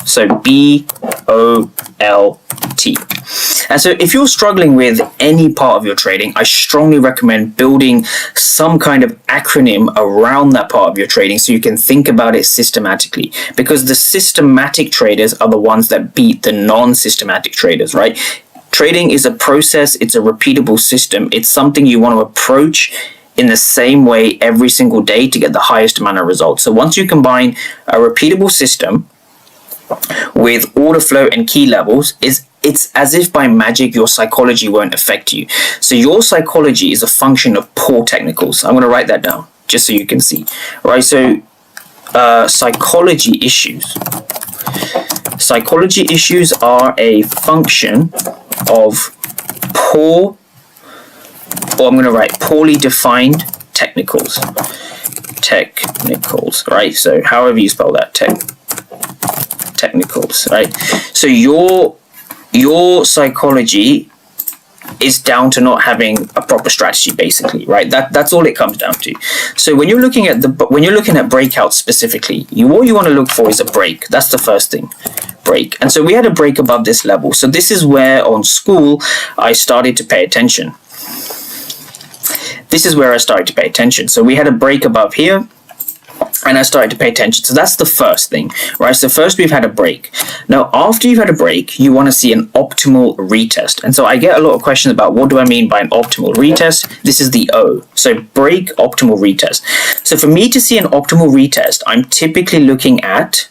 So BOLT. And so if you're struggling with any part of your trading, I strongly recommend building some kind of acronym around that part of your trading so you can think about it systematically, because the systematic traders are the ones that beat the non-systematic traders, right? Trading is a process, it's a repeatable system, it's something you want to approach in the same way every single day to get the highest amount of results. So once you combine a repeatable system with order flow and key levels, it's as if by magic your psychology won't affect you. So your psychology is a function of poor technicals. I'm going to write that down just so you can see. Right, so psychology issues. Psychology issues are a function of poorly defined technicals. Right? So however you spell that, technicals, right? So your psychology is down to not having a proper strategy, basically, right? That's all it comes down to. So when you're looking at breakouts specifically, what you want to look for is a break. That's the first thing. Break. And so we had a break above this level. So this is where on school I started to pay attention. So we had a break above here, and I started to pay attention. So that's the first thing, right? So first we've had a break. Now, after you've had a break, you want to see an optimal retest. And so I get a lot of questions about what do I mean by an optimal retest? This is the O. So break, optimal retest. So for me to see an optimal retest, I'm typically looking at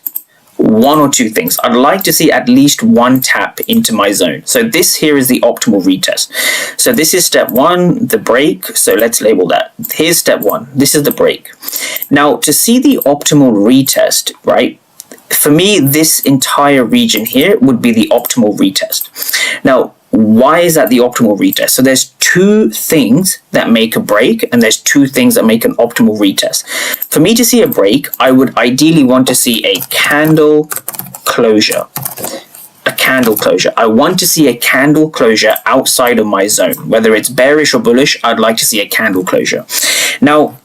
one or two things. I'd like to see at least one tap into my zone. So this here is the optimal retest. So this is step one, the break. So let's label that. Here's step one. This is the break. Now, to see the optimal retest, right? For me, this entire region here would be the optimal retest. Now, why is that the optimal retest? So there's two things that make a break, and there's two things that make an optimal retest. For me to see a break, I would ideally want to see a candle closure. I want to see a candle closure outside of my zone. Whether it's bearish or bullish, I'd like to see a candle closure. Now,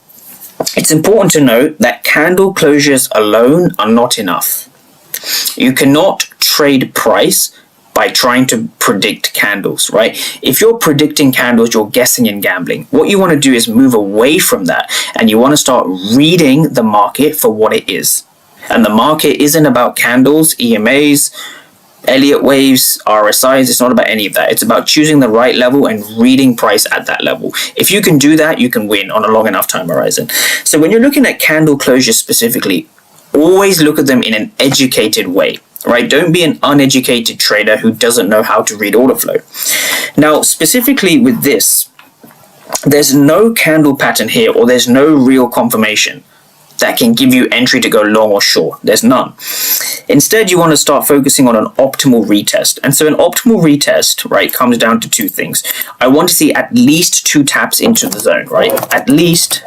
it's important to note that candle closures alone are not enough. You cannot trade price by trying to predict candles, right? If you're predicting candles, you're guessing and gambling. What you want to do is move away from that, and you want to start reading the market for what it is. And the market isn't about candles, EMAs, Elliott waves, RSIs. It's not about any of that. It's about choosing the right level and reading price at that level. If you can do that, you can win on a long enough time horizon. So when you're looking at candle closures specifically, always look at them in an educated way, right? Don't be an uneducated trader who doesn't know how to read order flow. Now, specifically with this, there's no candle pattern here, or there's no real confirmation that can give you entry to go long or short. There's none. Instead, you want to start focusing on an optimal retest. And so an optimal retest, right, comes down to two things. I want to see at least two taps into the zone, right? At least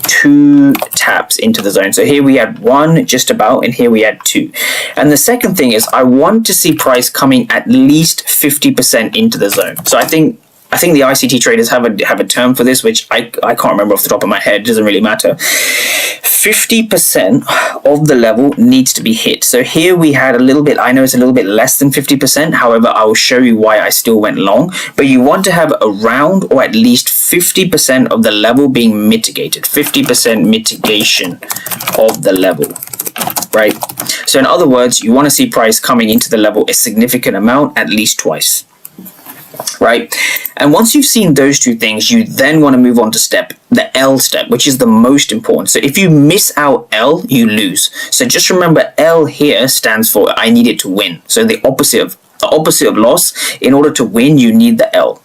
two taps into the zone. So here we had one just about, and here we had two. And the second thing is I want to see price coming at least 50% into the zone. So I think the ICT traders have a term for this, which I can't remember off the top of my head. It doesn't really matter. 50% of the level needs to be hit. So here we had a little bit, I know it's a little bit less than 50%. However, I will show you why I still went long. But you want to have around or at least 50% of the level being mitigated. 50% mitigation of the level. Right? So in other words, you want to see price coming into the level a significant amount, at least twice. Right? And once you've seen those two things, you then want to move on to the L step, which is the most important. So if you miss out L, you lose. So just remember, L here stands for I need it to win. So the opposite of loss. In order to win, you need the L.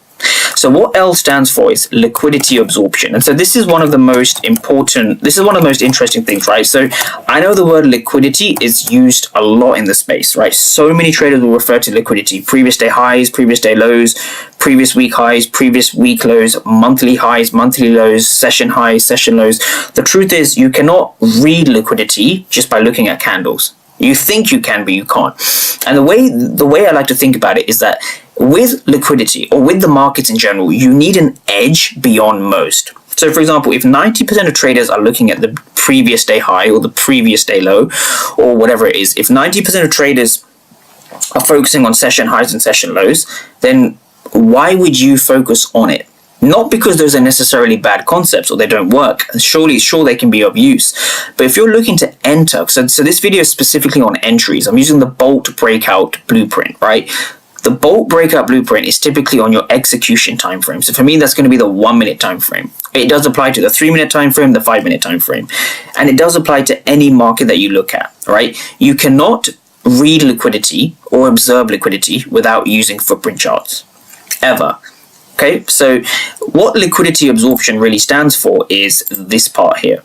So what L stands for is liquidity absorption. And so this is one of the most interesting things, right? So I know the word liquidity is used a lot in the space, right? So many traders will refer to liquidity: previous day highs, previous day lows, previous week highs, previous week lows, monthly highs, monthly lows, session highs, session lows. The truth is you cannot read liquidity just by looking at candles. You think you can, but you can't. And the way I like to think about it is that with liquidity, or with the markets in general, you need an edge beyond most. So for example, if 90% of traders are looking at the previous day high or the previous day low or whatever it is, if 90% of traders are focusing on session highs and session lows, then why would you focus on it? Not because those are necessarily bad concepts or they don't work. Sure, they can be of use. But if you're looking to enter, so this video is specifically on entries. I'm using the Bolt breakout blueprint, right? The Bolt breakout blueprint is typically on your execution time frame. So for me, that's going to be the 1 minute time frame. It does apply to the 3 minute time frame, the 5 minute time frame. And it does apply to any market that you look at, right? You cannot read liquidity or observe liquidity without using footprint charts, ever. Okay, so what liquidity absorption really stands for is this part here.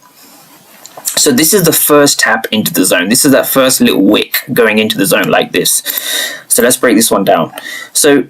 So this is the first tap into the zone. This is that first little wick going into the zone like this. So let's break this one down. So